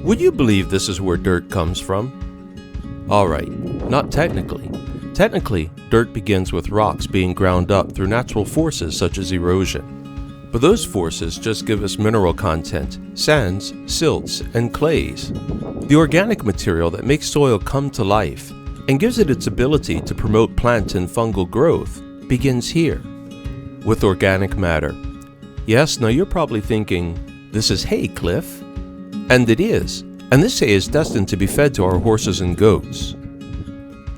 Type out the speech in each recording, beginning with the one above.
Would you believe this is where dirt comes from? Alright, not technically. Technically, dirt begins with rocks being ground up through natural forces such as erosion. But those forces just give us mineral content, sands, silts, and clays. The organic material that makes soil come to life and gives it its ability to promote plant and fungal growth begins here, with organic matter. Yes, now you're probably thinking, this is hay, Cliff. And it is, and this hay is destined to be fed to our horses and goats.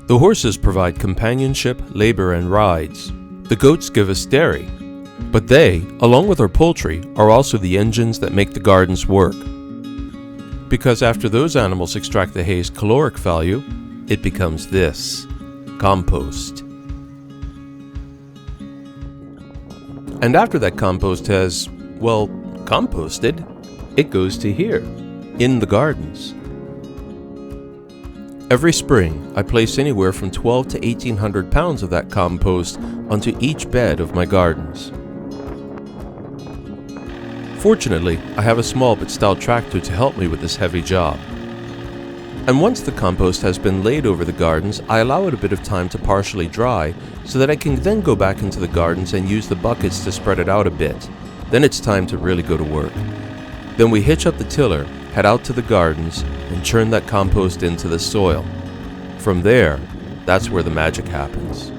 The horses provide companionship, labor, and rides. The goats give us dairy. But they, along with our poultry, are also the engines that make the gardens work. Because after those animals extract the hay's caloric value, it becomes this, compost. And after that compost has, well, composted, it goes to here, in the gardens. Every spring, I place anywhere from 12 to 1,800 pounds of that compost onto each bed of my gardens. Fortunately, I have a small but stout tractor to help me with this heavy job. And once the compost has been laid over the gardens, I allow it a bit of time to partially dry so that I can then go back into the gardens and use the buckets to spread it out a bit. Then it's time to really go to work. Then we hitch up the tiller, head out to the gardens, and churn that compost into the soil. From there, that's where the magic happens.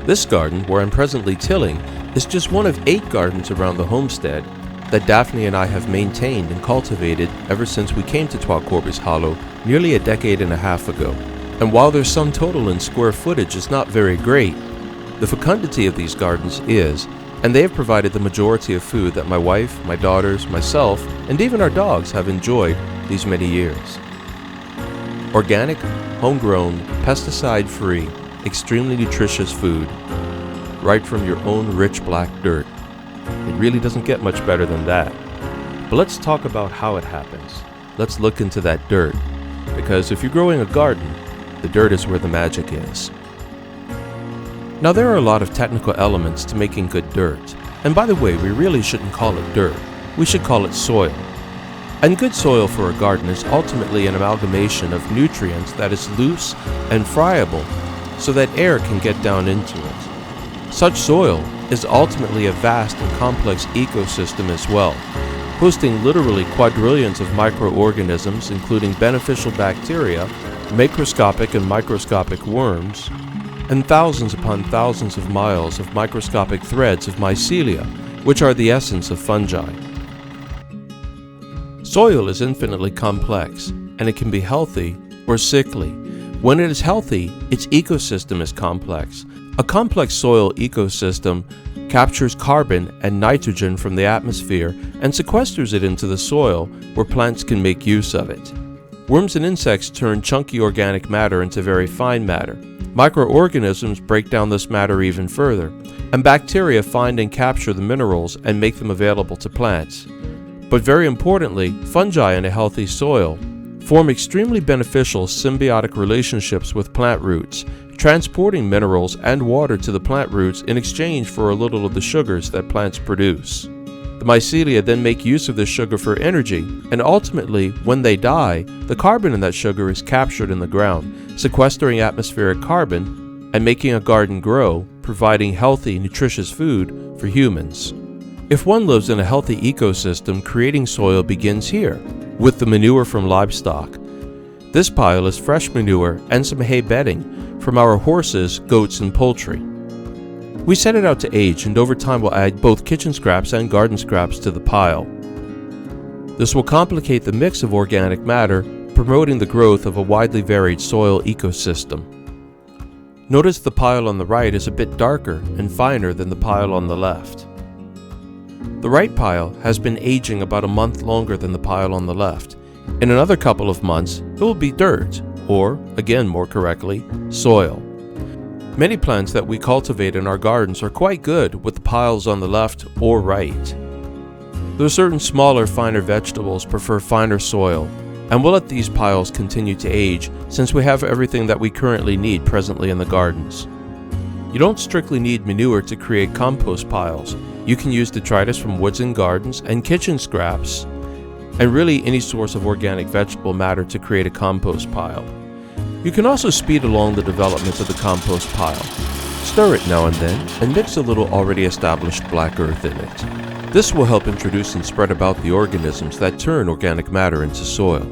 This garden, where I'm presently tilling, is just one of 8 gardens around the homestead that Daphne and I have maintained and cultivated ever since we came to Trois Corbes Hollow nearly a decade and a half ago. And while their sum total in square footage is not very great, the fecundity of these gardens is, and they have provided the majority of food that my wife, my daughters, myself, and even our dogs have enjoyed these many years. Organic, homegrown, pesticide-free, extremely nutritious food, right from your own rich black dirt. It really doesn't get much better than that. But let's talk about how it happens. Let's look into that dirt, because if you're growing a garden, the dirt is where the magic is. Now there are a lot of technical elements to making good dirt, and by the way, we really shouldn't call it dirt, we should call it soil. And good soil for a garden is ultimately an amalgamation of nutrients that is loose and friable, so that air can get down into it. Such soil is ultimately a vast and complex ecosystem as well, hosting literally quadrillions of microorganisms including beneficial bacteria, macroscopic and microscopic worms, and thousands upon thousands of miles of microscopic threads of mycelia, which are the essence of fungi. Soil is infinitely complex, and it can be healthy or sickly. When it is healthy, its ecosystem is complex. A complex soil ecosystem captures carbon and nitrogen from the atmosphere and sequesters it into the soil where plants can make use of it. Worms and insects turn chunky organic matter into very fine matter. Microorganisms break down this matter even further, and bacteria find and capture the minerals and make them available to plants. But very importantly, fungi in a healthy soil form extremely beneficial symbiotic relationships with plant roots, transporting minerals and water to the plant roots in exchange for a little of the sugars that plants produce. The mycelia then make use of this sugar for energy, and ultimately, when they die, the carbon in that sugar is captured in the ground, sequestering atmospheric carbon and making a garden grow, providing healthy, nutritious food for humans. If one lives in a healthy ecosystem, creating soil begins here, with the manure from livestock. This pile is fresh manure and some hay bedding from our horses, goats, and poultry. We set it out to age, and over time we'll add both kitchen scraps and garden scraps to the pile. This will complicate the mix of organic matter, promoting the growth of a widely varied soil ecosystem. Notice the pile on the right is a bit darker and finer than the pile on the left. The right pile has been aging about a month longer than the pile on the left, In another couple of months, it will be dirt, or, again more correctly, soil. Many plants that we cultivate in our gardens are quite good with the piles on the left or right. There are certain smaller, finer vegetables prefer finer soil, and we'll let these piles continue to age since we have everything that we currently need presently in the gardens. You don't strictly need manure to create compost piles. You can use detritus from woods and gardens and kitchen scraps, and really any source of organic vegetable matter to create a compost pile. You can also speed along the development of the compost pile. Stir it now and then and mix a little already established black earth in it. This will help introduce and spread about the organisms that turn organic matter into soil.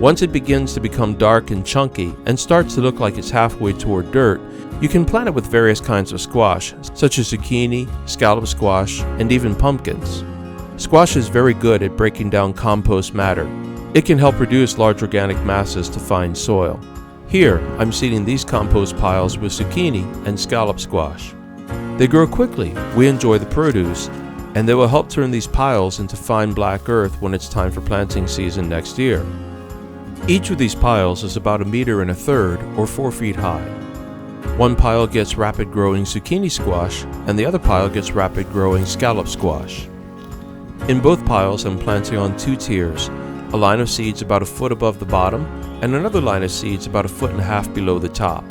Once it begins to become dark and chunky and starts to look like it's halfway toward dirt, you can plant it with various kinds of squash, such as zucchini, scallop squash, and even pumpkins. Squash is very good at breaking down compost matter. It can help reduce large organic masses to fine soil. Here, I'm seeding these compost piles with zucchini and scallop squash. They grow quickly, we enjoy the produce, and they will help turn these piles into fine black earth when it's time for planting season next year. Each of these piles is about 1.33 meters or 4 feet high. One pile gets rapid growing zucchini squash and the other pile gets rapid growing scallop squash. In both piles I'm planting on 2 tiers, a line of seeds about 1 foot above the bottom and another line of seeds about 1.5 feet below the top.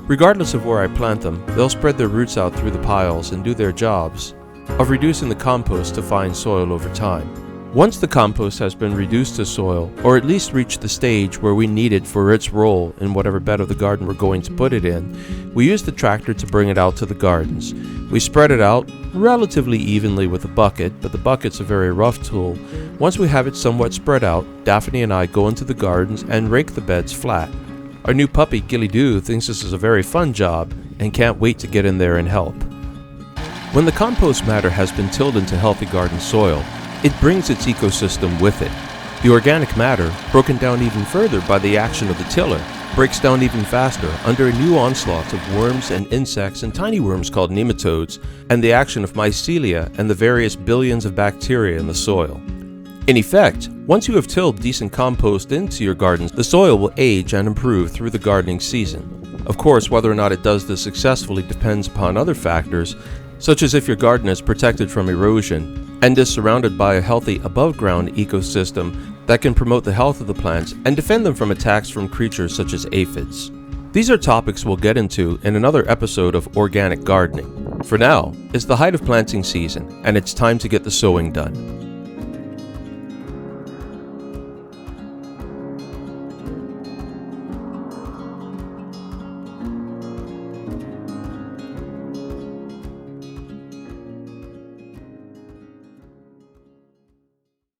Regardless of where I plant them, they'll spread their roots out through the piles and do their jobs of reducing the compost to fine soil over time. Once the compost has been reduced to soil, or at least reached the stage where we need it for its role in whatever bed of the garden we're going to put it in, we use the tractor to bring it out to the gardens. We spread it out relatively evenly with a bucket, but the bucket's a very rough tool. Once we have it somewhat spread out, Daphne and I go into the gardens and rake the beds flat. Our new puppy, Gilly Doo, thinks this is a very fun job and can't wait to get in there and help. When the compost matter has been tilled into healthy garden soil, it brings its ecosystem with it. The organic matter, broken down even further by the action of the tiller, breaks down even faster under a new onslaught of worms and insects and tiny worms called nematodes, and the action of mycelia and the various billions of bacteria in the soil. In effect, once you have tilled decent compost into your gardens, the soil will age and improve through the gardening season. Of course, whether or not it does this successfully depends upon other factors, such as if your garden is protected from erosion and is surrounded by a healthy above-ground ecosystem that can promote the health of the plants and defend them from attacks from creatures such as aphids. These are topics we'll get into in another episode of Organic Gardening. For now, it's the height of planting season, and it's time to get the sowing done.